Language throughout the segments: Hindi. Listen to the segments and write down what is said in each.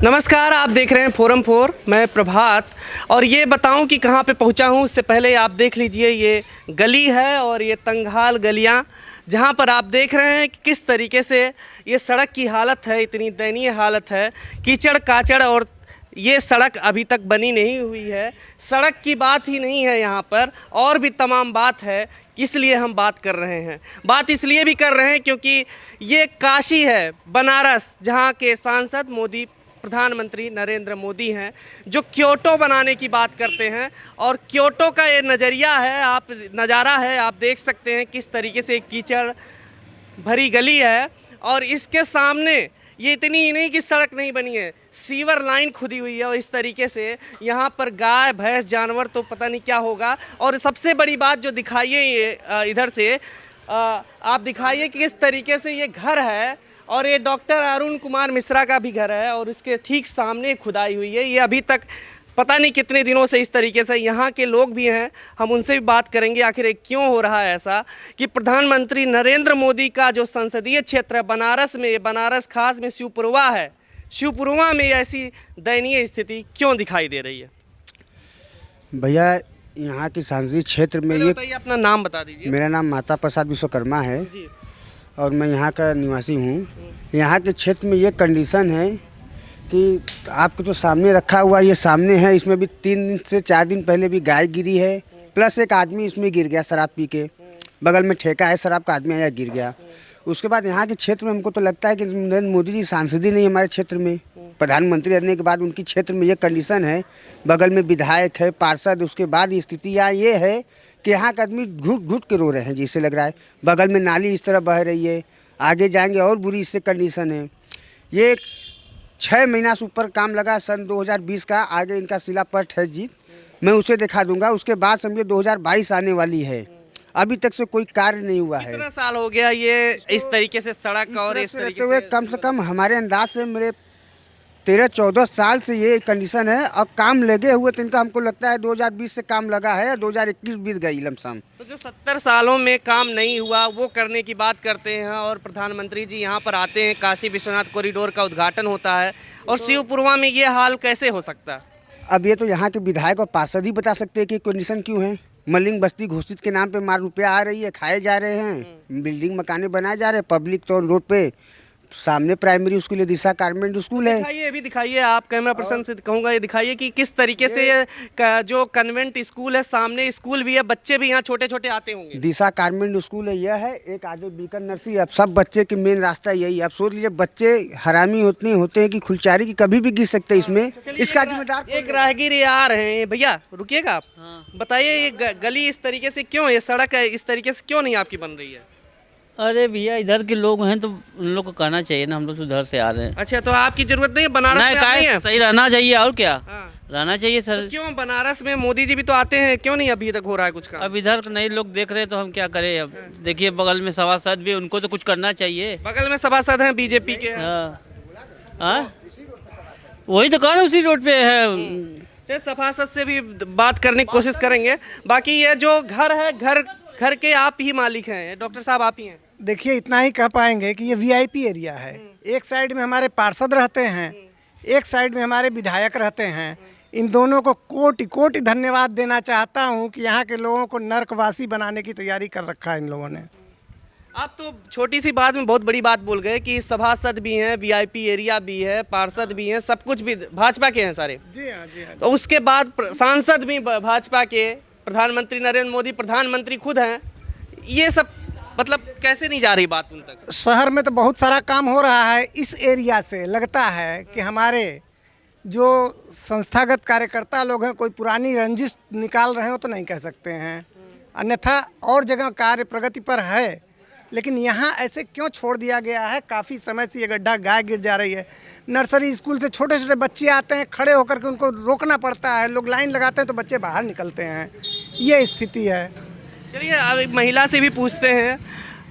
नमस्कार, आप देख रहे हैं फोरम 4। मैं प्रभात और ये बताऊं कि कहां पे पहुंचा हूं उससे पहले आप देख लीजिए ये गली है और ये तंगहाल गलियां जहां पर आप देख रहे हैं कि किस तरीके से ये सड़क की हालत है। इतनी दयनीय हालत है, कीचड़ काचड़, और ये सड़क अभी तक बनी नहीं हुई है। सड़क की बात ही नहीं है यहाँ पर, और भी तमाम बात है, इसलिए हम बात कर रहे हैं। बात इसलिए भी कर रहे हैं क्योंकि ये काशी है, बनारस, जहाँ के सांसद मोदी, प्रधानमंत्री नरेंद्र मोदी हैं, जो क्योटो बनाने की बात करते हैं। और क्योटो का ये नज़रिया है, नज़ारा है, आप देख सकते हैं किस तरीके से कीचड़ भरी गली है। और इसके सामने ये इतनी ही नहीं कि सड़क नहीं बनी है, सीवर लाइन खुदी हुई है। और इस तरीके से यहाँ पर गाय भैंस जानवर तो पता नहीं क्या होगा। और सबसे बड़ी बात जो दिखाइए ये इधर से आप दिखाइए कि किस तरीके से ये घर है, और ये डॉक्टर अरुण कुमार मिश्रा का भी घर है, और उसके ठीक सामने खुदाई हुई है। ये अभी तक पता नहीं कितने दिनों से इस तरीके से। यहाँ के लोग भी हैं, हम उनसे भी बात करेंगे आखिर ये क्यों हो रहा है ऐसा कि प्रधानमंत्री नरेंद्र मोदी का जो संसदीय क्षेत्र है बनारस में, बनारस खास में शिवपुरवा है, शिवपुरवा में ऐसी दयनीय स्थिति क्यों दिखाई दे रही है। भैया यहाँ के संसदीय क्षेत्र में ये बताइए, अपना नाम बता दीजिए। मेरा नाम माता प्रसाद विश्वकर्मा है जी। और मैं यहाँ का निवासी हूँ। यहाँ के क्षेत्र में ये कंडीशन है कि आपको तो सामने रखा हुआ ये सामने है, इसमें भी 3 से 4 दिन पहले भी गाय गिरी है, प्लस एक आदमी इसमें गिर गया शराब पी के। बगल में ठेका है शराब का, आदमी आया गिर गया। उसके बाद यहाँ के क्षेत्र में हमको तो लगता है कि नरेंद्र मोदी जी सांसद ही नहीं हमारे क्षेत्र में, प्रधानमंत्री रहने के बाद उनकी क्षेत्र में ये कंडीशन है। बगल में विधायक है, पार्षद, उसके बाद स्थिति यहाँ ये है कि यहाँ का आदमी घुट घुट के रो रहे हैं, जिससे लग रहा है। बगल में नाली इस तरह बह रही है, आगे जाएंगे और बुरी इससे कंडीशन है। ये 6 महीना से ऊपर काम लगा, सन 2020 का, आगे इनका शिलापट है जी, मैं उसे दिखा दूंगा। उसके बाद समझिए 2022 आने वाली है, अभी तक से कोई कार्य नहीं हुआ है। कितना साल हो गया ये इस तरीके से सड़क और इस तरीके हुए कम से कम हमारे अंदाज से मेरे 13-14 साल से ये कंडीशन है। और काम लगे हुए तो इनका हमको लगता है 2020 से काम लगा है, 2021 बीत गई लमसम। तो जो 70 सालों में काम नहीं हुआ वो करने की बात करते हैं, और प्रधानमंत्री जी यहाँ पर आते हैं, काशी विश्वनाथ कॉरिडोर का उद्घाटन होता है, और शिवपुरवा में ये हाल कैसे हो सकता है। अब ये तो यहाँ के विधायक और पार्षद ही बता सकते हैं कि कंडीशन क्यों है। मलिंग बस्ती घोषित के नाम पे मार रुपया आ रही है, खाए जा रहे हैं, बिल्डिंग मकाने बनाए जा रहे हैं, पब्लिक तो रोड पे सामने प्राइमरी स्कूल है, दिशा गारमेंट स्कूल है। दिखाइए, अभी दिखाइए, आप कैमरा पर्सन से कहूँगा ये दिखाइए कि किस तरीके से ये जो कन्वेंट स्कूल है, सामने स्कूल भी है, बच्चे भी यहाँ छोटे छोटे आते होंगे। दिशा गारमेंट स्कूल है, यह है एक आगे बीकन नर्सरी। अब सब बच्चे के मेन रास्ता यही। अब सोच लीजिए बच्चे हरामी उतने होते हैं कि खुलचारी की कभी भी गिर सकते हैं इसमें। इसका जिम्मेदार एक राहगीर आ रहे हैं। भैया रुकिएगा आप। बताइए ये गली इस तरीके से क्यों, ये सड़क है इस तरीके से क्यों नहीं आपकी बन रही है। अरे भैया इधर के लोग हैं तो उन लोग को कहना चाहिए ना, हम लोग तो उधर से आ रहे हैं। अच्छा, तो आपकी जरूरत नहीं है बनारस में नहीं है? सही रहना चाहिए, और क्या हाँ। रहना चाहिए सर। तो क्यों बनारस में मोदी जी भी तो आते हैं, क्यों नहीं अभी तक हो रहा है कुछ काम। अब इधर नए लोग देख रहे हैं तो हम क्या करें। अब देखिए बगल में सभासद भी, उनको तो कुछ करना चाहिए। बगल में सभासद हैं बीजेपी के। हाँ वही तो कह रहे उसी रोड पे है। सभासद से भी बात करने की कोशिश करेंगे। बाकी ये जो घर है, घर के आप ही मालिक हैं, डॉक्टर साहब आप ही हैं। देखिए इतना ही कह पाएंगे कि ये वीआईपी एरिया है। एक साइड में हमारे पार्षद रहते हैं, एक साइड में हमारे विधायक रहते हैं। इन दोनों को कोटि कोटि धन्यवाद देना चाहता हूं कि यहाँ के लोगों को नर्कवासी बनाने की तैयारी कर रखा है इन लोगों ने। आप तो छोटी सी बात में बहुत बड़ी बात बोल गए कि सभासद भी हैं, वीआईपी एरिया भी है, पार्षद भी हैं, सब कुछ भी भाजपा के हैं सारे। जी हाँ, जी हाँ। तो उसके बाद सांसद भी भाजपा के, प्रधानमंत्री नरेंद्र मोदी प्रधानमंत्री खुद हैं। ये सब मतलब कैसे नहीं जा रही बात उन तक। शहर में तो बहुत सारा काम हो रहा है। इस एरिया से लगता है कि हमारे जो संस्थागत कार्यकर्ता लोग हैं कोई पुरानी रंजिश निकाल रहे हो तो नहीं कह सकते हैं, अन्यथा और जगह कार्य प्रगति पर है। लेकिन यहाँ ऐसे क्यों छोड़ दिया गया है। काफ़ी समय से ये गड्ढा गाय गिर जा रही है। नर्सरी स्कूल से छोटे छोटे बच्चे आते हैं, खड़े होकर के उनको रोकना पड़ता है। लोग लाइन लगाते हैं तो बच्चे बाहर निकलते हैं। ये स्थिति है। चलिए अब एक महिला से भी पूछते हैं।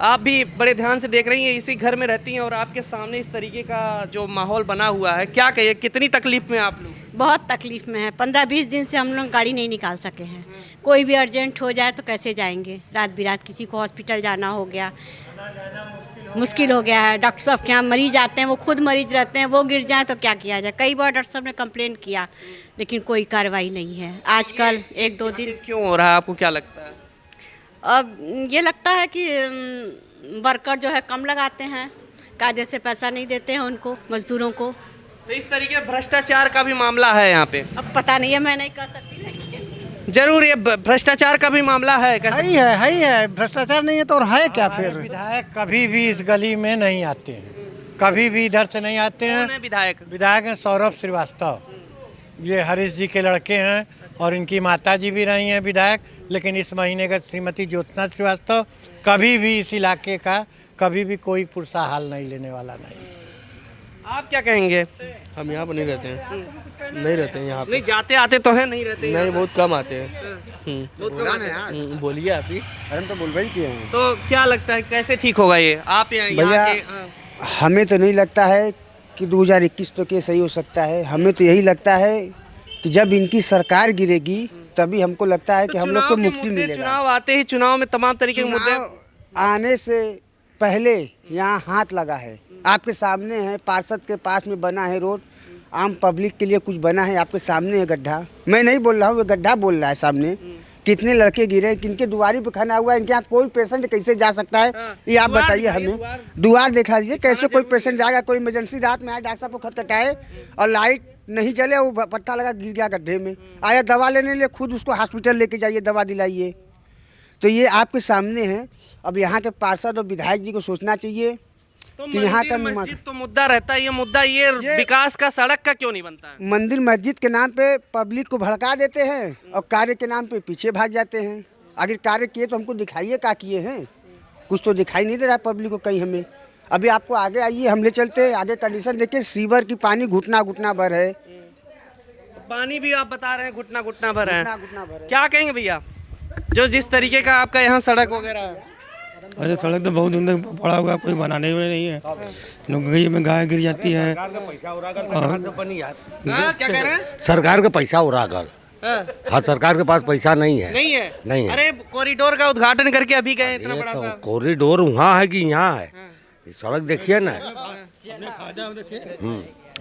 आप भी बड़े ध्यान से देख रही हैं, इसी घर में रहती हैं, और आपके सामने इस तरीके का जो माहौल बना हुआ है, क्या कहिए, कितनी तकलीफ में आप लोग। बहुत तकलीफ में है। 15-20 दिन से हम लोग गाड़ी नहीं निकाल सके हैं। कोई भी अर्जेंट हो जाए तो कैसे जाएंगे, रात बिरात किसी को हॉस्पिटल जाना हो गया। मुश्किल हो गया है। डॉक्टर साहब के यहाँ मरीज आते हैं, वो खुद मरीज रहते हैं, वो गिर जाए तो क्या किया जाए। कई बार डॉक्टर साहब ने कंप्लेंट किया, लेकिन कोई कार्रवाई नहीं है। आजकल 1-2 दिन क्यों हो रहा है, आपको क्या लगता है? अब ये लगता है कि वर्कर जो है कम लगाते हैं, कायदे से पैसा नहीं देते हैं उनको, मजदूरों को। तो इस तरीके भ्रष्टाचार का भी मामला है यहाँ पे। अब पता नहीं है, मैं नहीं कह सकती, लेकिन जरूर ये भ्रष्टाचार का भी मामला है। है ही है, भ्रष्टाचार नहीं है तो और है क्या फिर। विधायक कभी भी इस गली में नहीं आते हैं, कभी भी इधर से नहीं आते हैं। कौन है विधायक? विधायक हैं सौरभ श्रीवास्तव, ये हरीश जी के लड़के हैं और इनकी माता जी भी रही हैं विधायक। लेकिन इस महीने का श्रीमती ज्योत्सना श्रीवास्तव कभी भी इस इलाके का कभी भी कोई पुरसा हाल नहीं लेने वाला नहीं। आप क्या कहेंगे? हम यहाँ पर नहीं रहते हैं, नहीं रहते हैं यहाँ पे। नहीं जाते आते तो हैं, नहीं रहते नहीं, बहुत कम आते हैं। बोलिए आप ही। हम तो बोल ही किए हैं। तो क्या लगता है कैसे ठीक होगा ये? आप यहाँ भैया, के हमें तो नहीं लगता है कि 2021 तो के सही हो सकता है। हमें तो यही लगता है कि जब इनकी सरकार गिरेगी तभी हमको लगता है कि हम लोग को मुक्ति मिलेगा। चुनाव आते ही चुनाव में तमाम तरीके के मुद्दे आने से पहले यहाँ हाथ लगा है, आपके सामने है। पार्षद के पास में बना है रोड, आम पब्लिक के लिए कुछ बना है, आपके सामने है गड्ढा। मैं नहीं बोल रहा हूँ, वो गड्ढा बोल रहा है सामने। कितने लड़के गिरे, किनके दुआरी पे खाना हुआ है, इनके यहाँ कोई पेशेंट कैसे जा सकता है ये आप बताइए हमें। दुआर देखा दीजिए, कैसे कोई पेशेंट जाएगा। कोई इमरजेंसी रात में आए, डॉक्टर साहब को खटखटाए और लाइट नहीं चले, वो पट्टा लगा गिर गया गड्ढे में, आया दवा लेने लिए, खुद उसको हॉस्पिटल लेके जाइए, दवा दिलाइए। तो ये आपके सामने है। अब यहाँ के पार्षद और विधायक जी को सोचना चाहिए तो कि यहाँ का मस्जिद तो मुद्दा रहता है। ये मुद्दा ये विकास का, सड़क का क्यों नहीं बनता है? मंदिर मस्जिद के नाम पे पब्लिक को भड़का देते हैं और कार्य के नाम पे पीछे भाग जाते हैं। अगर कार्य किए तो हमको दिखाइए क्या किए हैं, कुछ तो दिखाई नहीं दे रहा है पब्लिक को कहीं हमें। अभी आपको आगे आइए, हम ले चलते हैं आगे। कंडीशन देखिए, सीवर की पानी घुटना घुटना भर है। पानी भी आप बता रहे हैं घुटना घुटना भर है। घुटना भर है। क्या कहेंगे भैया, जो जिस तरीके का आपका यहाँ सड़क वगैरह है? अरे सड़क तो बहुत दिन तक पड़ा हुआ, कोई बनाने वाले नहीं है। गई में गाय गिर जाती है। हाँ, क्या कह रहे हैं? सरकार का पैसा उड़ा गल। हाँ, सरकार के पास पैसा नहीं है। नहीं है? नहीं है। अरे कॉरिडोर का उद्घाटन करके अभी गए, इतना बड़ा तो सा कॉरिडोर वहाँ है कि यहाँ है? ये सड़क देखिए ना,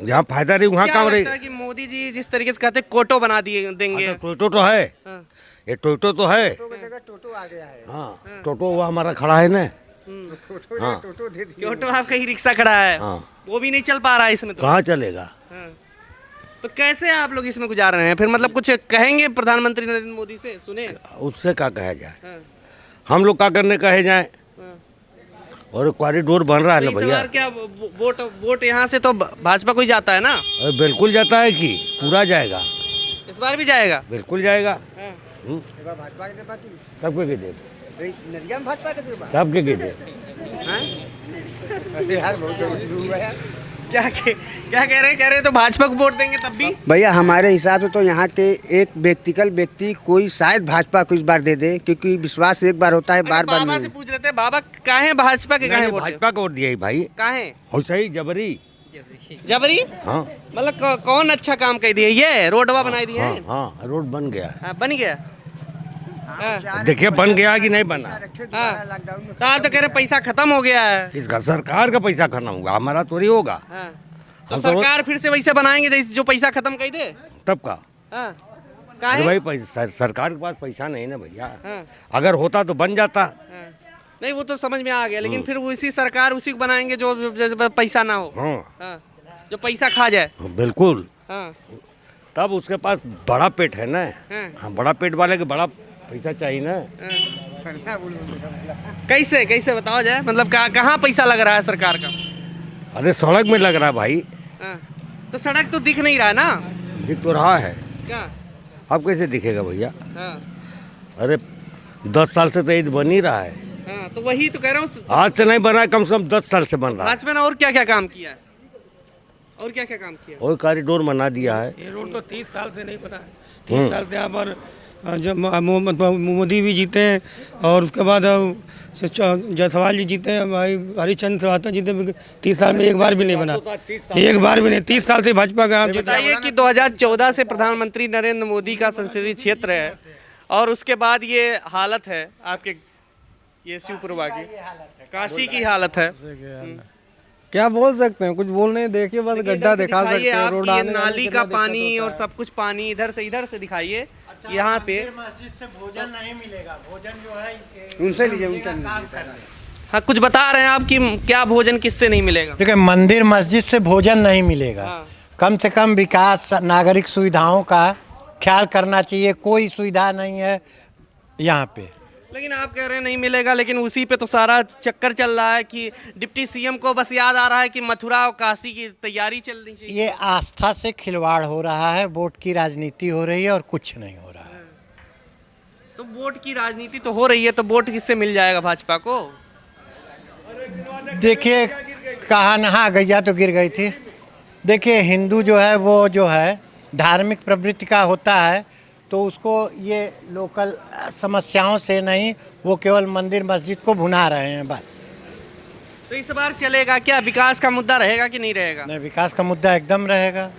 जहाँ फायदा रही वहाँ क्या काम रही। लगता है कि मोदी जी जिस तरीके से कहते हैं कोटो बना दिए देंगे? टोटो तो है, हाँ। ये टोटो तो है। टोटो आ गया है। हाँ, टोटो वो हमारा खड़ा है ना। हाँ, कोटो आपका ही रिक्शा खड़ा है, हाँ। वो भी नहीं चल पा रहा है इसमें तो। कहाँ चलेगा? हाँ। तो कैसे आप लोग इसमें गुजार रहे हैं? फिर मतलब कुछ कहेंगे प्रधानमंत्री नरेंद्र मोदी से? सुने उससे क्या कहा जाए? हाँ। हम लोग क्या करने कहे जाए? और कॉरिडोर बन रहा है ना तो इस भैया। बार क्या वोट यहाँ से तो भाजपा को ही जाता है ना? अरे बिल्कुल जाता है कि पूरा जाएगा। इस बार भी जाएगा? बिल्कुल जाएगा। हाँ। भाजपा के देबा की सबके के दे, नरिया में भाजपा के देबा। सबके के दे। यार बहुत हुआ यार। क्या कह रहे हैं? कह रहे हैं तो भाजपा को वोट देंगे तब भी? भैया हमारे हिसाब से तो यहाँ के एक व्यक्तिगत व्यक्ति कोई शायद भाजपा को इस बार दे दे, क्योंकि विश्वास एक बार होता है, बार बार बाबा नहीं। से पूछ रहे थे, बाबा काहे भाजपा के काहे नहीं, वोट भाजपा को वोट दिया ही भाई। काहे? हो सही जबरी। जबरी? हाँ मतलब कौन अच्छा काम कर दिया? ये रोडवा बनाई दिए हाँ हैं? हाँ, रोड बन गया। हाँ, बन गया। हाँ। देखिए बन गया कि नहीं बना? हाँ। तो आप तो कह रहे पैसा खत्म हो गया है। इसका सरकार का पैसा खत्म होगा, हमारा थोड़ी होगा। हाँ। तो हम तो- सरकार फिर से वैसे बनाएंगे जैसे जो पैसा खत्म कर दे? तब का? हाँ। अरे काहे? भाई सरकार के पास पैसा नहीं ना भैया। हाँ। अगर होता तो बन जाता। हाँ। नहीं, वो तो समझ में आ गया, लेकिन फिर उसी सरकार उसी को बनाएंगे जो जैसे पैसा ना हो। हाँ हाँ। जो पैसा खा जाए। बिल्कुल। हाँ। तब उसके पास बड़ा पेट है ना। हाँ। हाँ, बड़ा पेट वाले के बड़ा पैसा चाहिए ना। कैसे कैसे बताओ जाए, मतलब कहाँ पैसा लग रहा है सरकार का? अरे सड़क में लग रहा है भाई। हाँ। तो सड़क तो दिख नहीं रहा है ना? दिख तो रहा है। क्या? अब कैसे दिखेगा भैया? हाँ। अरे 10 साल से तो ये बन ही रहा है। हाँ, तो वही तो कह रहा हूँ। आज से नहीं बना है, कम से कम 10 साल से बन रहा है। भाजपा ने और क्या क्या काम किया है? और क्या क्या काम किया? और कॉरिडोर बना दिया है। ये रोड तो 30 साल से नहीं बना है। 30 साल से यहाँ पर जब मोदी भी जीते हैं और उसके बाद जायसवाल जी जीते हैं, भाई हरिश्चंद्र श्रीवास्तव जीते, 30 साल में एक बार भी नहीं बना। एक बार भी नहीं, 30 साल से भाजपा का आप जीता। बताइए कि 2014 से प्रधानमंत्री नरेंद्र मोदी का संसदीय क्षेत्र है और उसके बाद ये हालत है आपके ये शिवपुरवा की काशी की हालत है। क्या बोल सकते हैं, कुछ बोल नहीं, देखिए बस गड्ढा दिखा सकते दिखाइए हैं, आप रोड कि ये आने जाने नाली कितना का दिक्कत पानी होता और है। सब कुछ पानी इधर से दिखाइए। यहाँ पे मस्जिद से भोजन नहीं मिलेगा, भोजन जो है उनसे लीजिए, उनका काम कर रहे हैं। हाँ, कुछ बता रहे हैं आप कि क्या भोजन किससे नहीं मिलेगा। देखिए मंदिर मस्जिद से भोजन नहीं मिलेगा, हाँ। कम से कम विकास नागरिक सुविधाओं का ख्याल करना चाहिए। कोई सुविधा नहीं है यहाँ पे। लेकिन आप कह रहे हैं नहीं मिलेगा, लेकिन उसी पे तो सारा चक्कर चल रहा है कि डिप्टी सीएम को बस याद आ रहा है कि मथुरा और काशी की तैयारी चलनी चाहिए। ये आस्था से खिलवाड़ हो रहा है, वोट की राजनीति हो रही है और कुछ नहीं हो रहा है। तो वोट की राजनीति तो हो रही है, तो वोट किससे मिल जाएगा भाजपा को? देखिए कहाँ नहा गैया तो गिर गई थी। देखिए हिंदू जो है वो जो है धार्मिक प्रवृत्ति का होता है, तो उसको ये लोकल समस्याओं से नहीं, वो केवल मंदिर मस्जिद को भुना रहे हैं बस। तो इस बार चलेगा क्या? विकास का मुद्दा रहेगा कि नहीं रहेगा? नहीं, विकास का मुद्दा एकदम रहेगा,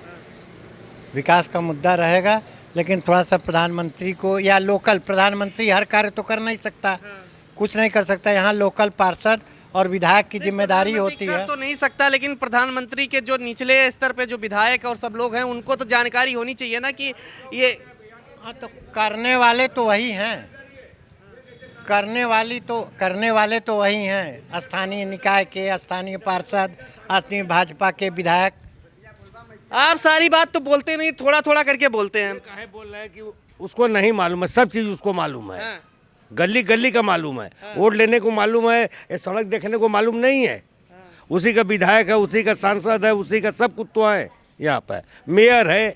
विकास का मुद्दा रहेगा, लेकिन थोड़ा सा प्रधानमंत्री को या लोकल प्रधानमंत्री हर कार्य तो कर नहीं सकता, कुछ नहीं कर सकता। यहाँ लोकल पार्षद और विधायक की जिम्मेदारी होती कर है। तो नहीं सकता, लेकिन प्रधानमंत्री के जो निचले स्तर पे जो विधायक और सब लोग हैं उनको तो जानकारी होनी चाहिए ना कि ये। हाँ, तो करने वाले तो वही हैं, करने वाले तो वही हैं, स्थानीय निकाय के, स्थानीय पार्षद, स्थानीय भाजपा के विधायक। आप सारी बात तो बोलते नहीं, थोड़ा थोड़ा करके बोलते हैं। काहे बोल रहा है कि उसको नहीं मालूम है, सब चीज़ उसको मालूम है। हाँ। गली गली का मालूम है, वोट लेने को मालूम है, ये सड़क देखने को मालूम नहीं है। उसी का विधायक है, उसी का सांसद है, उसी का सब कुछ तो है। यहाँ पर मेयर है,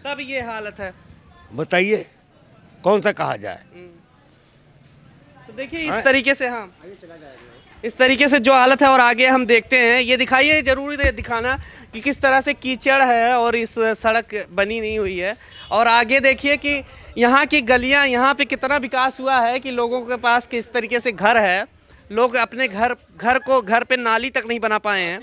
तब ये हालत है। बताइए कौन सा कहा जाए। तो देखिए इस तरीके से, हाँ इस तरीके से जो हालत है। और आगे हम देखते हैं, ये दिखाइए, जरूरी है दिखाना कि किस तरह से कीचड़ है और इस सड़क बनी नहीं हुई है। और आगे देखिए कि यहाँ की गलियाँ, यहाँ पे कितना विकास हुआ है कि लोगों के पास किस तरीके से घर है, लोग अपने घर पे नाली तक नहीं बना पाए हैं।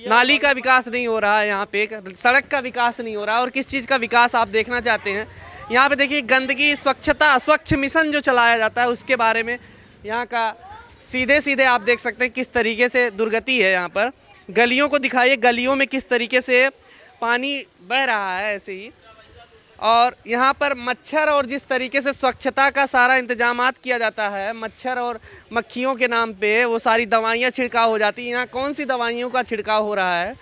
नाली का विकास नहीं हो रहा है यहाँ पे, सड़क का विकास नहीं हो रहा। और किस चीज़ का विकास आप देखना चाहते हैं? यहाँ पे देखिए गंदगी, स्वच्छता, स्वच्छ मिशन जो चलाया जाता है उसके बारे में यहाँ का सीधे आप देख सकते हैं किस तरीके से दुर्गति है। यहाँ पर गलियों को दिखाइए, गलियों में किस तरीके से पानी बह रहा है ऐसे ही। और यहाँ पर मच्छर और जिस तरीके से स्वच्छता का सारा इंतजामात किया जाता है, मच्छर और मक्खियों के नाम पे वो सारी दवाइयाँ छिड़काव हो जाती हैं। यहाँ कौन सी दवाइयों का छिड़काव हो रहा है,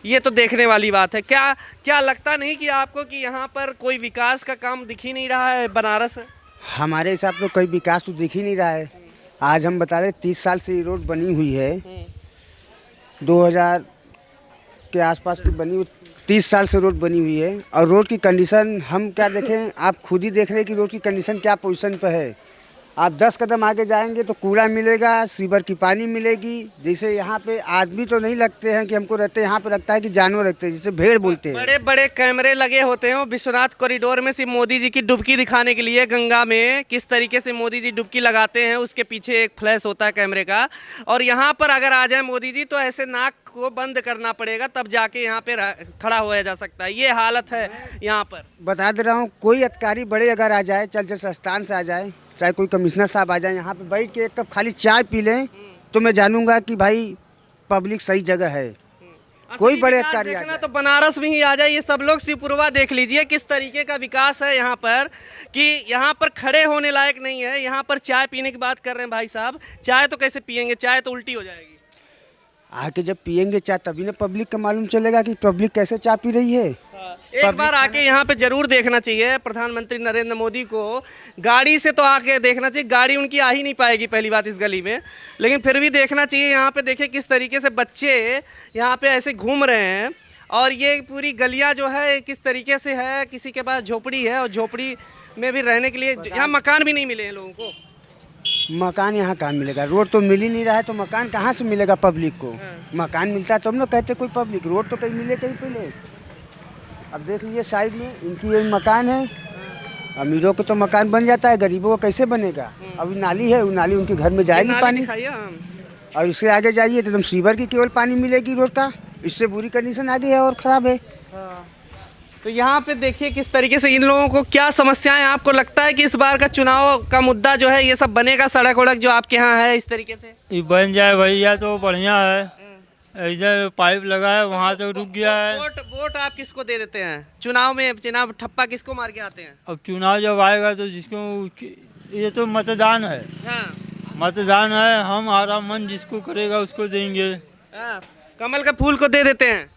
ये तो देखने वाली बात है। क्या लगता नहीं कि आपको कि यहाँ पर कोई विकास का काम दिख ही नहीं रहा है बनारस? हमारे हिसाब से कोई विकास तो दिख ही नहीं रहा है। आज हम बता रहे 30 साल से ये रोड बनी हुई है, 2000 के आसपास की बनी हुई, 30 साल से रोड बनी हुई है। और रोड की कंडीशन हम क्या देखें, आप खुद ही देख रहे हैं कि रोड की कंडीशन क्या पोजीशन पे है। आप 10 कदम आगे जाएंगे तो कूड़ा मिलेगा, सीवर की पानी मिलेगी। जैसे यहाँ पे आदमी तो नहीं लगते हैं कि हमको रहते हैं, यहाँ पे लगता है कि जानवर लगते हैं, जिसे भेड़ बोलते हैं। बड़े बड़े कैमरे लगे होते हैं विश्वनाथ कॉरिडोर में, सिर्फ मोदी जी की डुबकी दिखाने के लिए। गंगा में किस तरीके से मोदी जी डुबकी लगाते हैं, उसके पीछे एक फ्लैश होता है कैमरे का। और यहाँ पर अगर आ जाए मोदी जी तो ऐसे नाक को बंद करना पड़ेगा, तब जाके यहाँ पे खड़ा होया जा सकता है। ये हालत है यहाँ पर। बता दे रहा हूँ, कोई अधिकारी बड़े अगर आ जाए, चल संस्थान से आ जाए, चाहे कोई कमिश्नर साहब आ जाए, यहाँ पे बैठ के एक कप खाली चाय पी लें तो मैं जानूंगा कि भाई पब्लिक सही जगह है। कोई बड़े अधिकारी आ जाए तो बनारस में ही आ जाए। ये सब लोग शिवपुरवा देख लीजिए किस तरीके का विकास है यहाँ पर, कि यहाँ पर खड़े होने लायक नहीं है। यहाँ पर चाय पीने की बात कर रहे हैं भाई साहब, चाय तो कैसे पियेंगे? चाय तो उल्टी हो जाएगी। आके जब पियेंगे चाय तभी ना पब्लिक को मालूम चलेगा कि पब्लिक कैसे चाय पी रही है। एक बार आके यहाँ पे जरूर देखना चाहिए प्रधानमंत्री नरेंद्र मोदी को। गाड़ी से तो आके देखना चाहिए, गाड़ी उनकी आ ही नहीं पाएगी पहली बात इस गली में, लेकिन फिर भी देखना चाहिए। यहाँ पे देखिए किस तरीके से बच्चे यहाँ पे ऐसे घूम रहे हैं। और ये पूरी गलियाँ जो है किस तरीके से है, किसी के पास झोपड़ी है और झोपड़ी में भी रहने के लिए यहाँ मकान भी नहीं मिले हैं लोगों को। मकान यहाँ कहाँ मिलेगा? रोड तो मिल ही नहीं रहा है तो मकान कहाँ से मिलेगा पब्लिक को? मकान मिलता है तो हम लोग कहते कोई पब्लिक, रोड तो कहीं मिले कहीं पहले। अब देख लीजिए साइड में इनकी ये मकान है, अमीरों को तो मकान बन जाता है, गरीबों को कैसे बनेगा? अब नाली है, वो नाली उनके घर में जाएगी पानी, और इससे आगे जाइए तो एकदम सीवर की केवल पानी मिलेगी रोड का। इससे बुरी कंडीशन आगे है और ख़राब है। तो यहाँ पे देखिए किस तरीके से इन लोगों को क्या समस्याएं, आपको लगता है कि इस बार का चुनाव का मुद्दा जो है ये सब बनेगा, सड़क वड़क जो आपके यहाँ है इस तरीके से? ये बन जाए भैया तो बढ़िया है। इधर पाइप लगा है वहाँ तो रुक गया है। वोट आप किसको दे देते हैं चुनाव में? चुनाव ठप्पा किसको मार के आते हैं? अब चुनाव जब आएगा तो जिसको, ये तो मतदान है। हाँ, मतदान है, हम हमारा मन जिसको करेगा उसको देंगे। हाँ, कमल के फूल को दे देते हैं?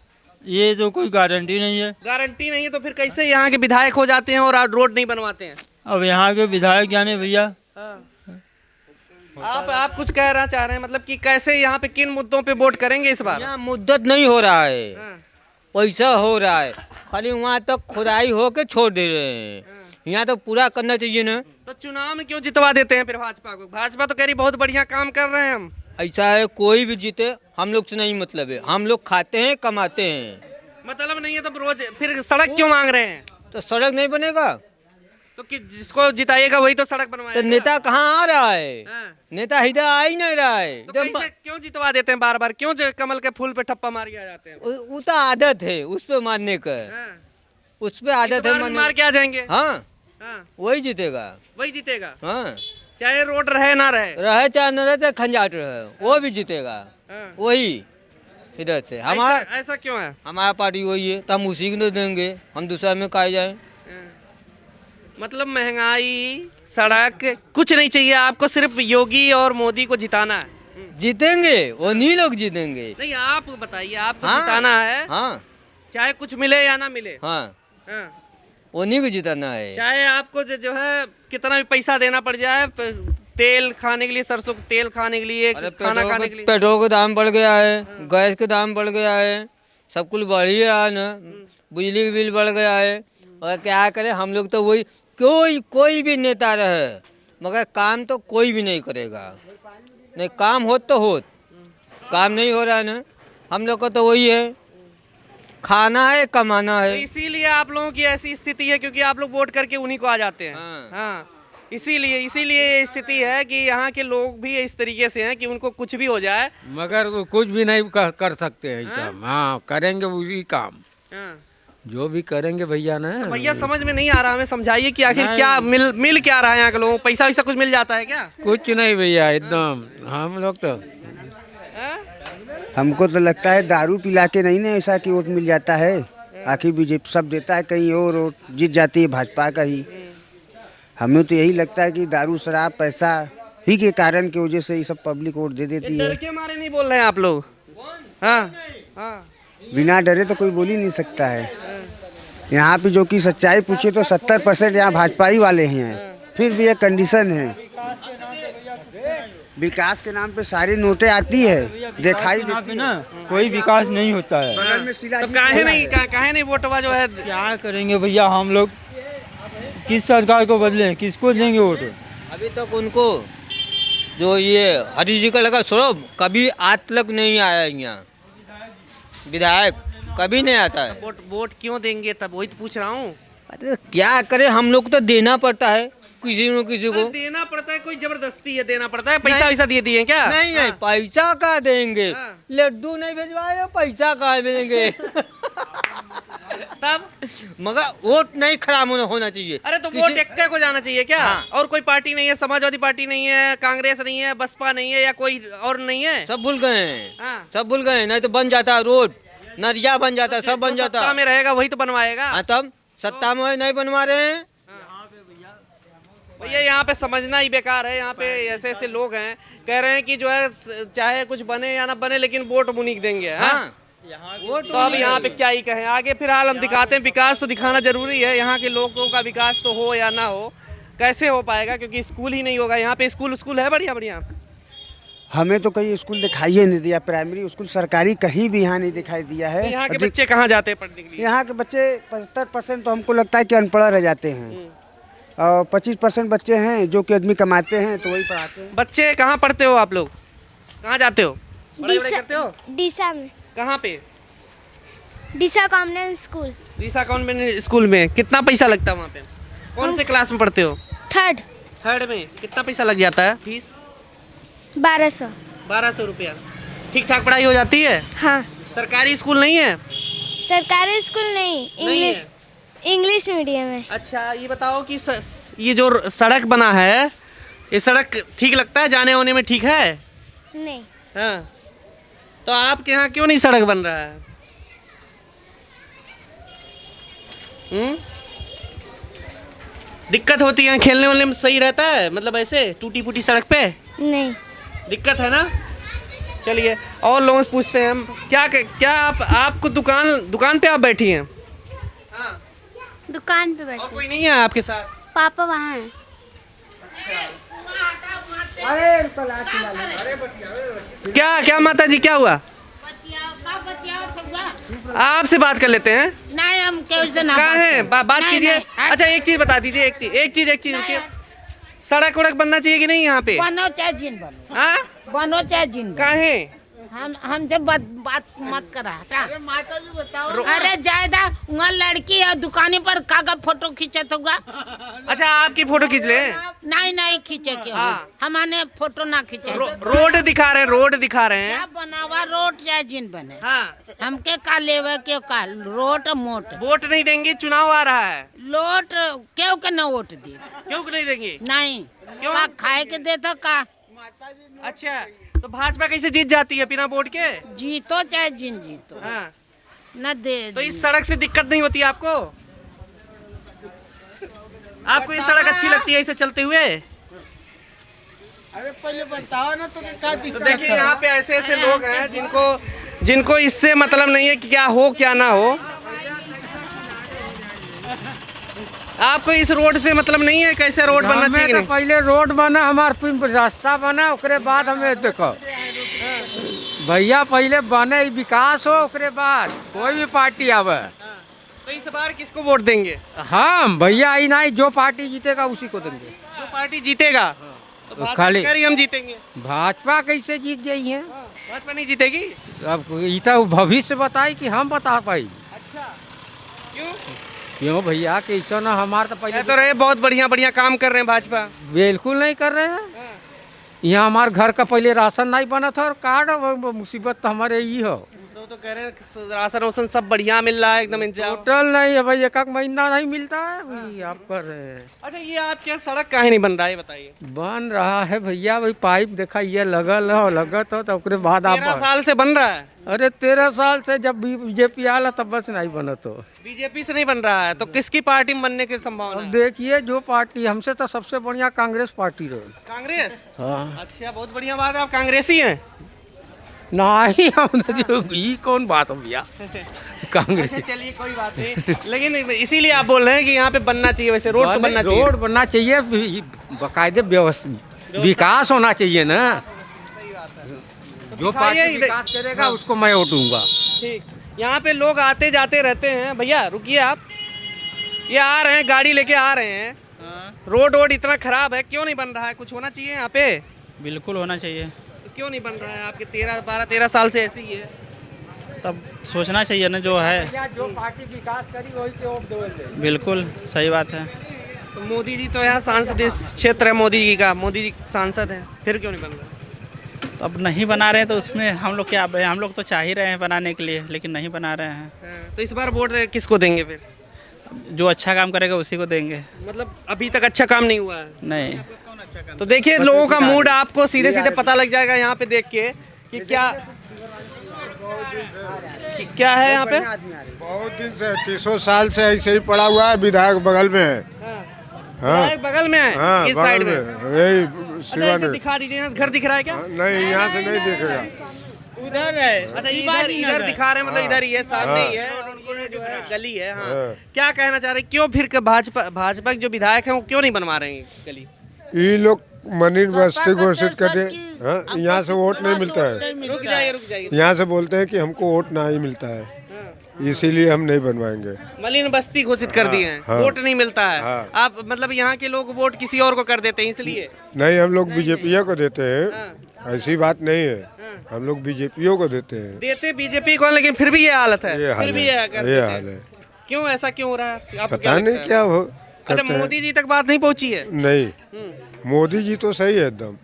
ये तो कोई गारंटी नहीं है। गारंटी नहीं है तो फिर कैसे यहाँ के विधायक हो जाते हैं और रोड नहीं बनवाते हैं? अब यहाँ के विधायक जाने भैया। हाँ। आप कुछ कहना चाह रहे हैं, मतलब कि कैसे यहाँ पे किन मुद्दों पे वोट करेंगे इस बार? यहाँ मुद्दत नहीं हो रहा है, हाँ। पैसा हो रहा है, खाली वहाँ तक खुदाई हो के छोड़ दे रहे हैं। यहाँ तो पूरा करना चाहिए ना। तो चुनाव में क्यों जितवा देते हैं फिर भाजपा को? भाजपा तो कह रही बहुत बढ़िया काम कर रहे हैं हम। ऐसा है, कोई भी जीते हम लोग से नहीं मतलब है, हम लोग खाते हैं कमाते हैं। मतलब नहीं है तो रोज फिर सड़क क्यों मांग रहे हैं? तो सड़क नहीं बनेगा तो कि जिसको जिताएगा वही तो सड़क तो बनवाएगा। नेता कहाँ आ रहा है? हाँ। नेता इधर आ ही नहीं रहा है। तो कैसे क्यों जितवा देते हैं बार बार? क्यों कमल के फूल पे ठप्पा मार के आ जाते हैं? वो तो आदत है उस पे मारने का, हाँ। उस पे आदत है मार के आ जाएंगे। हाँ, हाँ, वही जीतेगा। वही जीतेगा, हाँ, चाहे रोड रहे ना रहे। रहे चाहे न रहे चाहे खंजाट रहे, वो भी जीतेगा। हाँ। वही इधर से हमारा ऐसा क्यों है? हमारा पार्टी वही है तो हम उसी को देंगे, हम दूसरा में काहे जाए। मतलब महंगाई, सड़क कुछ नहीं चाहिए आपको, सिर्फ योगी और मोदी को जिताना है। जीतेंगे, उन्हीं लोग जीतेंगे। नहीं आप बताइए, आपको हाँ, जिताना है। हाँ, चाहे कुछ मिले या ना मिले। हाँ, हाँ। उन्हीं को जिताना है। चाहे आपको जो है कितना भी पैसा देना पड़ जाए, तेल खाने के लिए, सरसों का तेल खाने के लिए, खाना खाने के लिए। पेट्रोल का दाम बढ़ गया है, गैस का दाम बढ़ गया है, सब कुछ बढ़ ही रहा है ना, बिजली का बिल बढ़ गया है। और क्या करें हम लोग तो वही, कोई भी नेता रहे मगर काम तो कोई भी नहीं करेगा। नहीं काम हो तो हो, काम नहीं हो रहा है ना, हम लोग का तो वही है, खाना है कमाना है। तो इसीलिए आप लोगों की ऐसी स्थिति है क्योंकि आप लोग वोट करके उन्हीं को आ जाते हैं। हाँ। हाँ, इसीलिए ये स्थिति है कि यहाँ के लोग भी इस तरीके से हैं कि उनको कुछ भी हो जाए मगर वो कुछ भी नहीं कर सकते हैं सब। हाँ, करेंगे वही काम। हाँ। जो भी करेंगे भैया ना। तो भैया समझ में नहीं आ रहा, हमें समझाइए कि आखिर क्या मिल क्या रहा है यहाँ के लोगों को? पैसा वैसा कुछ मिल जाता है क्या? कुछ नहीं भैया, एकदम हम लोग तो हमको तो लगता है दारू पिला के नहीं ना ऐसा कि वोट मिल जाता है। आखिर बीजेपी सब देता है कहीं और वोट जीत जाती है भाजपा का ही। हमें तो यही लगता है कि दारू शराब पैसा ही के कारण की वजह से ये सब पब्लिक वोट दे देती है। डर के मारे नहीं बोल रहे हैं आप लोग? हाँ, हाँ। बिना डरे तो कोई बोल ही नहीं सकता है। यहाँ पे जो कि सच्चाई पूछे तो 70% यहाँ भाजपा ही वाले ही हैं। फिर भी एक कंडीशन है, विकास के नाम पे सारी नोटें आती है, दिखाई देती ना कोई विकास नहीं होता है। बगल में सिला तो काहे नहीं वोटवा जो है? क्या करेंगे भैया हम लोग, किस सरकार को बदलें, किसको देंगे वोट? अभी तक उनको जो ये हरी जी का लगा स्वरूप कभी आज तक नहीं आया, यहाँ विधायक कभी नहीं आता है। वोट क्यों देंगे तब? वही तो पूछ रहा हूँ। अरे क्या करें, हम लोग तो देना पड़ता है किसी न किसी को। देना पड़ता है, कोई जबरदस्ती है देना पड़ता है? पैसा वैसा दे दिए क्या? नहीं नहीं, पैसा कहाँ देंगे? हाँ। लड्डू नहीं भिजवाए, पैसा कहाँ भेजेंगे? तब मगर वोट नहीं खराब होना चाहिए। अरे तो वोट एक को जाना चाहिए क्या? हाँ। और कोई पार्टी नहीं है? समाजवादी पार्टी नहीं है, कांग्रेस नहीं है, बसपा नहीं है, या कोई और नहीं है? सब भूल गए हैं। हाँ। सब भूल गए हैं, नहीं तो बन जाता रोड, नरिया बन जाता, सब बन जाता। सत्ता में रहेगा वही तो बनवाएगा। हाँ, तब सत्ता में नहीं बनवा रहे हैं। भैया यहाँ पे समझना ही बेकार है। यहाँ पे ऐसे ऐसे लोग हैं कह रहे हैं कि जो है चाहे कुछ बने या ना बने लेकिन वोट मुनीक देंगे। हाँ? तो अब यहाँ पे क्या ही कहें आगे। फिलहाल हम दिखाते हैं, विकास तो दिखाना जरूरी है। यहाँ के लोगों का विकास तो हो या ना हो, कैसे हो पाएगा क्योंकि स्कूल ही नहीं होगा यहाँ पे। स्कूल है बढ़िया बढ़िया? हमें तो कहीं स्कूल दिखाई ही नहीं दिया, प्राइमरी स्कूल सरकारी कहीं भी यहाँ नहीं दिखाई दिया है। तो यहाँ के बच्चे कहाँ जाते हैं पढ़ने के लिए? यहाँ के बच्चे 75% तो हमको लगता है कि अनपढ़ रह जाते हैं और 25% बच्चे हैं जो कि आदमी कमाते हैं तो वही पढ़ाते हैं। बच्चे कहाँ पढ़ते हो आप लोग? कहाँ जाते हो? पढ़ाई करते हो? डीसा में। कहाँ पे? डीसा कॉन्वेंट स्कूल। डीसा कॉन्वेंट स्कूल में कितना पैसा लगता है वहाँ पे? कौन से क्लास में पढ़ते हो? थर्ड में। कितना पैसा लग जाता है फीस? 1200 रुपया। ठीक ठाक पढ़ाई हो जाती है? हाँ। सरकारी स्कूल नहीं है? सरकारी स्कूल नहीं, इंग्लिश। इंग्लिश मीडियम है। अच्छा, ये बताओ कि ये जो सड़क बना है, ये सड़क ठीक लगता है, जाने आने में ठीक है? नहीं। हाँ, तो आपके यहाँ क्यों नहीं सड़क बन रहा है? दिक्कत होती है खेलने वलने में, सही रहता है मतलब ऐसे टूटी फूटी सड़क पे? नहीं। दिक्कत है ना। चलिए और लोगों से पूछते हैं हम, क्या आपको दुकान पे आप बैठी हैं? हाँ, दुकान पे बैठे। और कोई नहीं है आपके साथ? पापा वहाँ हैं। क्या माता जी, क्या हुआ? आपसे बात कर लेते हैं। नहीं, हम कहाँ हैं? बात कीजिए। अच्छा, एक चीज बता दीजिए, एक चीज रुकिए। सड़क वड़क बनना चाहिए कि नहीं यहाँ पे? बनो चाहे जिन बनो। हाँ, बनो चाहे जिन। कहाँ है? हमसे बात मत करा। अरे जायदा वहाँ लड़की है दुकानी पर काका फोटो खींचत होगा। अच्छा, आपकी फोटो खींच ले? नहीं खींचे के। हमारे फोटो ना खींचे। रोड दिखा रहे हैं। क्या बना हुआ रोड चाहे जिन बने। हाँ, हमके का लेवे के का रोट मोट। वोट नहीं देंगे, चुनाव आ रहा है। लोट क्यों के न वोट दी? क्यों नहीं देंगे? नहीं, क्यों? का खाए के देता का। अच्छा, तो भाजपा कैसे जीत जाती है बिना वोट के? जीतो चाहे जिन जीतो। हाँ, न दे। तो इस सड़क से दिक्कत नहीं होती आपको? आपको ये सड़क अच्छी लगती है इसे चलते हुए? अरे पहले बताओ ना तो क्या दिक्कत। तो देखिए यहाँ पे ऐसे लोग हैं जिनको इससे मतलब नहीं है कि क्या हो क्या ना हो। आपको इस रोड से मतलब नहीं है कैसे रोड बनना चाहिए? तो पहले रोड बना, हमारे रास्ता बना, उसके बाद हमें देखो भैया, पहले बने विकास हो, उसके बाद कोई भी पार्टी आवे। तो इस बार किसको वोट देंगे? हाँ भैया, आई नहीं, जो पार्टी जीतेगा उसी को देंगे। जो पार्टी जीतेगा तो खाली हम जीतेंगे। भाजपा कैसे जीत गई है? भाजपा नहीं जीतेगी। अब ये तो भविष्य बताई कि हम बता पाई। अच्छा, क्यों भैया, कैसे ना हमारे तो पहले तो रहे बहुत बढ़िया काम कर रहे हैं भाजपा। बिल्कुल नहीं कर रहे हैं। यहाँ हमारे घर का पहले राशन नहीं बना था और कार्ड, मुसीबत तो हमारे ही हो। तो कह रहे हैं राशन वासन सब बढ़िया मिल रहा है, एकदम इंतजाम। टोटल नहीं है भाई, एक महीना नहीं मिलता है भाई। आप कर रहे हैं। अच्छा, ये आपके यहाँ सड़क काहे नहीं बन रहा है बताइए? बन रहा है भैया, भाई पाइप देखा ये लगल है, लगत हो तो उसके बाद आप 13 साल से बन रहा है। अरे 13 साल से जब बीजेपी आला तब बस नहीं बना। तो बीजेपी से नहीं बन रहा है तो किसकी पार्टी में बनने की संभावना है? देखिए जो पार्टी, हमसे तो सबसे बढ़िया कांग्रेस पार्टी रहे। कांग्रेस? हाँ। अच्छा, बहुत बढ़िया बात है, आप कांग्रेसी हैं? नहीं, हम जो ये कौन बात हो भैया, कांग्रेस। अच्छा, चलिए कोई बात नहीं, लेकिन इसीलिए आप बोल रहे हैं कि यहाँ पे बनना चाहिए, वैसे रोड तो बनना चाहिए। रोड बनना चाहिए, बाकायदे व्यवस्थित विकास होना चाहिए ना। जो पार्टी विकास करेगा उसको मैं वोट दूंगा। ठीक, यहाँ पे लोग आते जाते रहते हैं। भैया रुकिए, आप ये आ रहे हैं, गाड़ी लेके आ रहे हैं। रोड इतना खराब है, क्यों नहीं बन रहा है? कुछ होना चाहिए यहाँ पे। बिल्कुल होना चाहिए। तो क्यों नहीं बन रहा है? आपके 12-13 साल से ऐसी ही है। तब सोचना चाहिए ना जो है। जो पार्टी विकास करी वही पे वोट देंगे। बिल्कुल सही बात है। तो मोदी जी तो यहाँ सांसद, इस क्षेत्र है मोदी जी का, मोदी जी सांसद है, फिर क्यों नहीं बन रहा? तो अब नहीं बना रहे हैं तो उसमें हम लोग क्या, हम लोग तो चाह ही रहे हैं बनाने के लिए, लेकिन नहीं बना रहे हैं। तो इस बार वोट किसको देंगे फिर? जो अच्छा काम करेगा उसी को देंगे। मतलब अभी तक अच्छा काम नहीं हुआ है? नहीं। तो देखिए लोगों का मूड आपको सीधे सीधे पता लग जाएगा यहाँ पे देख के कि क्या है यहाँ पे। बहुत दिन से 300 साल से ऐसे ही पड़ा हुआ है। विधायक बगल में है। हाँ, बगल में है। हाँ, किस साइड में? यही अच्छा, ऐसे दिखा दीजिए, यहाँ घर दिख रहा है क्या? नहीं, यहाँ से नहीं दिखेगा। उधर है। अच्छा, इधर दिखा रहे हैं, मतलब इधर ही है, सामने ही है, और ये जो है गली है। हाँ, क्या कहना चाह रहे हैं, क्यों फिर भाजपा के जो विधायक हैं वो क्यों नहीं बनवा रहे हैं गली? ये लोग मनी बस्ती घोषित करते, यहाँ से वोट नहीं मिलता है। रुक जाइए। यहाँ से बोलते हैं कि हमको वोट नहीं मिलता है, इसीलिए हम नहीं बनवाएंगे। मलिन बस्ती घोषित कर दिए हैं। वोट नहीं मिलता है। आप मतलब यहाँ के लोग वोट किसी और को कर देते हैं इसलिए? नहीं, हम लोग बीजेपी को देते हैं। ऐसी बात नहीं है, हम लोग बीजेपी को देते बीजेपी को, लेकिन फिर भी ये हालत है। ये फिर भी ये हाल है। क्यों ऐसा क्यों हो रहा है? पता नहीं क्या हो। अच्छा, मोदी जी तक बात नहीं पहुँची है? नहीं, मोदी जी तो सही है एकदम।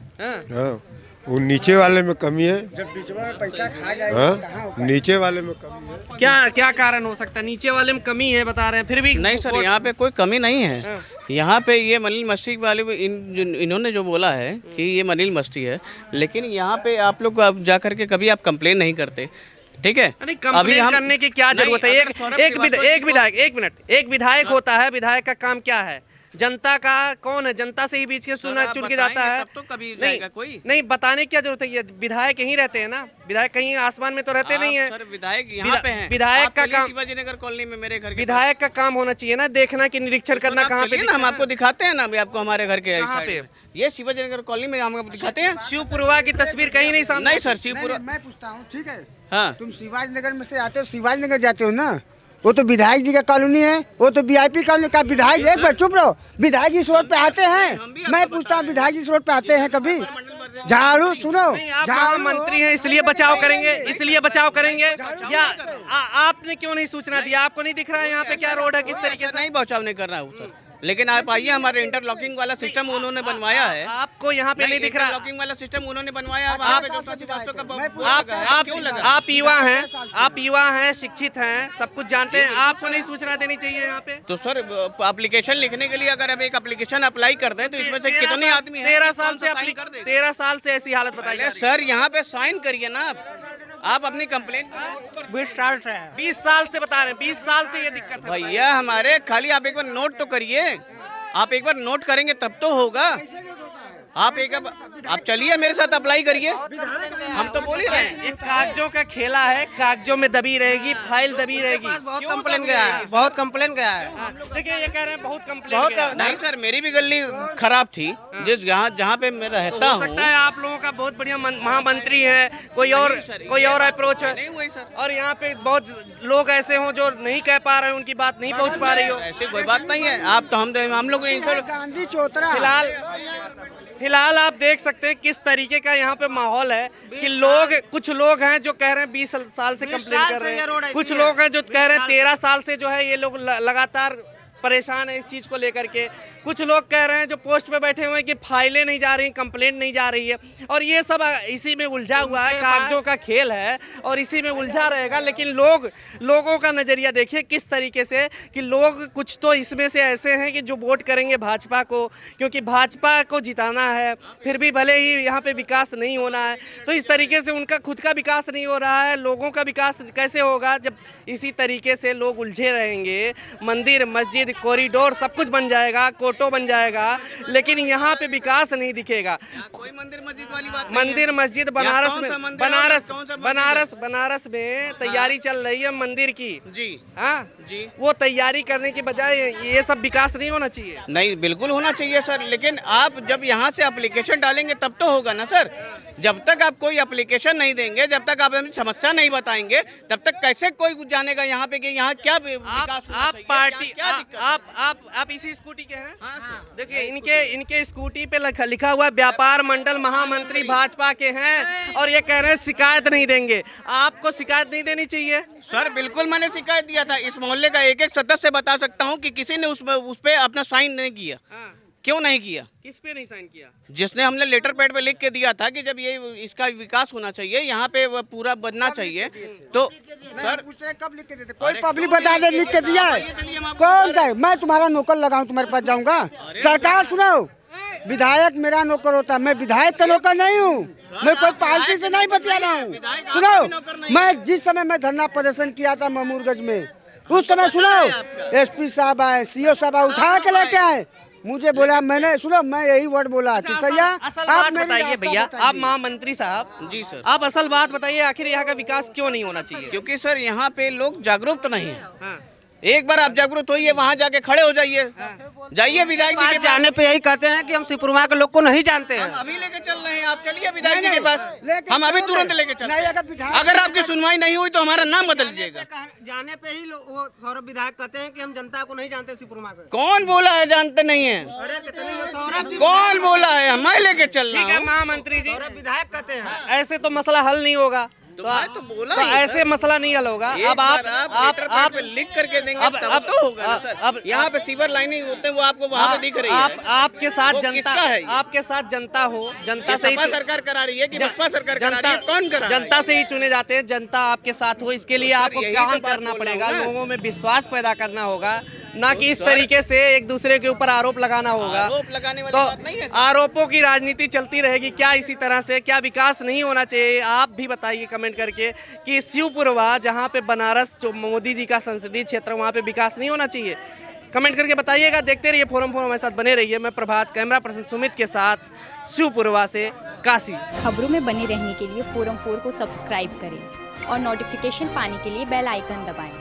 हाँ, वो नीचे वाले में कमी है। जब बीचवा में पैसा खा जाए हाँ, नीचे वाले में कमी है। क्या कारण हो सकता है? नीचे वाले में कमी है बता रहे हैं, फिर भी नहीं सर, यहाँ पे कोई कमी नहीं है। यहाँ पे ये मनील मस्ती वाले इन्होंने जो बोला है कि ये मनील मस्ती है, लेकिन यहाँ पे आप लोग जा करके कभी आप कंप्लेन नहीं करते, ठीक है? नहीं, कंप्लेन करने की क्या जरूरत है? एक विधायक होता है, विधायक का काम क्या है? जनता का कौन है? जनता से ही बीच के चुन के जाता है। तो कभी नहीं बताने की क्या जरूरत है? ये विधायक यहीं रहते हैं ना, विधायक कहीं आसमान में तो रहते नहीं है। सर विधायक यहाँ पे हैं। विधायक का काम शिवाजी नगर कॉलोनी में मेरे घर के विधायक का काम होना चाहिए ना, देखना कि निरीक्षण करना कहाँ पे। हम आपको दिखाते हैं ना, अभी आपको हमारे घर के कहाँ पे? ये शिवाजी नगर कॉलोनी में हम आपको दिखाते हैं। शिवपुरवा की तस्वीर कहीं नहीं सामने। नहीं सर, शिवपुरवा मैं पूछता हूँ, ठीक है? हाँ, तुम शिवाजी नगर में से आते हो, शिवाजी नगर जाते हो ना, वो तो विधायक जी का कॉलोनी है, वो तो वीआईपी कॉलोनी का। विधायक एक बार चुप रहो, विधायक जी इस रोड पे आते हैं? मैं पूछता हूँ, विधायक जी इस रोड पे आते हैं कभी? झाड़ू सुनो, झाड़ू मंत्री हैं इसलिए बचाव करेंगे, इसलिए बचाव करेंगे या आपने क्यों नहीं सूचना दिया? आपको नहीं दिख रहा है यहाँ पे क्या रोड है, किस तरीके से? नहीं बचाव नहीं कर रहा हूँ सर, लेकिन आप आइए, हमारे इंटरलॉकिंग वाला सिस्टम उन्होंने बनवाया है। आपको यहाँ पे नहीं दिख रहा? इंटरलॉकिंग वाला सिस्टम उन्होंने बनवाया है। आप युवा हैं, शिक्षित हैं, सब कुछ जानते हैं, आपको नहीं सूचना देनी चाहिए यहाँ पे? तो सर एप्लीकेशन लिखने के लिए अगर हम एक एप्लीकेशन अप्लाई कर दें तो इसमें से कितने आदमी हैं? 13 साल से ऐसी हालत बताई जा रही है। सर यहाँ पे साइन करिए ना आप अपनी कंप्लेंट। 20 साल से 20 साल से बता रहे हैं, 20 साल से ये दिक्कत है भैया हमारे। खाली आप एक बार नोट तो करिए, आप एक बार नोट करेंगे तब तो होगा। आप चलिए मेरे साथ अप्लाई करिए, हम तो बोल ही रहे हैं। ये कागजों का खेला है, कागजों में दबी रहेगी, फाइल दबी रहेगी। बहुत कंप्लेन गया है, बहुत कंप्लेन गया है। देखिए ये कह रहे हैं बहुत कंप्लेन। नहीं सर, मेरी भी गली खराब थी, जिस जहाँ पे मैं रहता हूँ। हो सकता है आप लोगों का बहुत बढ़िया महामंत्री है, कोई और अप्रोच है, और यहाँ पे बहुत लोग ऐसे हों जो नहीं कह पा रहे हैं, उनकी बात नहीं पहुँच पा रही हो। ऐसी कोई बात नहीं है। आप तो हम लोग गांधी चौतरा फिलहाल आप देख सकते हैं किस तरीके का यहाँ पे माहौल है कि कुछ लोग हैं जो कह रहे हैं 20 साल से कंप्लेन कर रहे हैं, कुछ लोग हैं जो कह रहे हैं 13 साल से जो है ये लोग लगातार परेशान है इस चीज़ को लेकर के। कुछ लोग कह रहे हैं जो पोस्ट पे बैठे हुए हैं कि फाइलें नहीं जा रही, कंप्लेंट नहीं जा रही है, और ये सब इसी में उलझा हुआ है, कागजों का खेल है और इसी में उलझा रहेगा। लेकिन लोगों का नज़रिया देखिए किस तरीके से कि लोग कुछ तो इसमें से ऐसे हैं कि जो वोट करेंगे भाजपा को, क्योंकि भाजपा को जिताना है, फिर भी भले ही यहाँ पे विकास नहीं होना है। तो इस तरीके से उनका खुद का विकास नहीं हो रहा है, लोगों का विकास कैसे होगा जब इसी तरीके से लोग उलझे रहेंगे। मंदिर, मस्जिद, कॉरिडोर सब कुछ बन जाएगा, कोटो बन जाएगा, लेकिन यहाँ पे विकास नहीं दिखेगा। कोई मंदिर मस्जिद वाली बात नहीं। मंदिर मस्जिद बनारस में तैयारी चल रही है मंदिर की जी। हाँ जी, वो तैयारी करने की बजाय ये सब विकास नहीं होना चाहिए। नहीं, बिल्कुल होना चाहिए सर, लेकिन आप जब यहाँ से एप्लीकेशन डालेंगे तब तो होगा ना सर। जब तक आप कोई एप्लीकेशन नहीं देंगे, जब तक आप अपनी समस्या नहीं बताएंगे, तब तक कैसे कोई जानेगा यहाँ पे कि यहाँ क्या विकास होना चाहिए, पार्टी क्या दिक्कत है? आप इसी स्कूटी के हैं? देखिए इनके स्कूटी पे लिखा हुआ व्यापार मंडल महामंत्री भाजपा के हैं, और ये कह रहे हैं शिकायत नहीं देंगे। आपको शिकायत नहीं देनी चाहिए सर? बिल्कुल मैंने शिकायत दिया था। इस मोहल्ले का एक सदस्य बता सकता हूँ कि किसी ने उस पे अपना साइन नहीं किया। क्यों नहीं किया? किस पे नहीं साइन किया? जिसने हमने लेटर पैड पे लिख के दिया था कि जब ये इसका विकास होना चाहिए, यहाँ पे वो पूरा बनना चाहिए, तो सर कब लिख के देते? कोई पब्लिक बता दे लिख के दिया है? कौन था? मैं तुम्हारा नौकर लगाऊं, तुम्हारे पास जाऊंगा? सरकार सुनो, विधायक मेरा नौकर होता है, मैं विधायक का नौकर नहीं हूँ, मैं कोई पार्टी से नहीं बतिया रहा हूँ। सुनो, मैं जिस समय मैं धरना प्रदर्शन किया था मामूरगंज में, उस समय सुनो एसपी साहब आए, सीओ साहब आए, उठा के लेके आए, मुझे बोला, मैंने सुनो मैं यही वर्ड बोला कि सैया आप बताइए भैया, आप महामंत्री साहब जी सर, आप असल बात बताइए, आखिर यहाँ का विकास क्यों नहीं होना चाहिए? क्योंकि सर यहाँ पे लोग जागरूक तो नहीं है। एक बार आप जागरूक होइए, वहाँ जाके खड़े हो जाइए, जाइए विधायक जी के जाने पे यही कहते हैं कि हम सिपुरमा के लोग को नहीं जानते हैं। हम अभी लेके चल रहे हैं, आप चलिए विधायक जी के पास, हम अभी तुरंत लेके चल रहे हैं। अगर आपकी सुनवाई नहीं हुई तो हमारा नाम बदल दीजिएगा। जाने पे ही वो सौरभ विधायक कहते हैं कि हम जनता को नहीं जानते सिपुरमा को। कौन बोला है जानते नहीं है? कौन बोला है? मैं लेके चल रहा हूँ। महामंत्री जी, सौरभ विधायक कहते हैं। ऐसे तो मसला हल नहीं होगा। तो मैं तो बोला तो ही, ऐसे सर। मसला नहीं हल होगा। एक अब बार आप लेटर पैड पे लिख करके देंगे तब तो होगा ना सर। अब यहाँ पे सीवर लाइनिंग होते हैं वो आपको वहाँ पे दिख रही है। आपके साथ वो जनता, किसका है ये? आपके साथ जनता हो, जनता ये से ही सपा सरकार करा रही है कि बसपा सरकार करा रही जनता है, कौन करा रहा है? जनता से ही चुने जाते हैं, जनता आपके साथ हो, इसके लिए तो सर, आपको यही काम तो बात करना बोल रहा पड़ेगा, हूँ ना। लोगों में विश्वास पैदा करना होगा, ना कि इस सर, तरीके से एक दूसरे के ऊपर आरोप लगाना होगा। आरोप लगाने वाली तो बात नहीं है सर। आरोपों की राजनीति चलती रहेगी क्या इसी तरह से? क्या विकास नहीं होना चाहिए? आप भी बताइए कमेंट करके कि शिवपुरवा जहाँ पे बनारस जो मोदी जी का संसदीय क्षेत्र, वहाँ पे विकास नहीं होना चाहिए? कमेंट करके बताइएगा। देखते रहिए फोरम हमारे साथ बने रहिए। मैं प्रभात, कैमरा पर्सन सुमित के साथ, शिवपुरवा से काशी। खबरों में बने रहने के लिए फोरम 4 को सब्सक्राइब करें और नोटिफिकेशन पाने के लिए बेल आइकन दबाएं।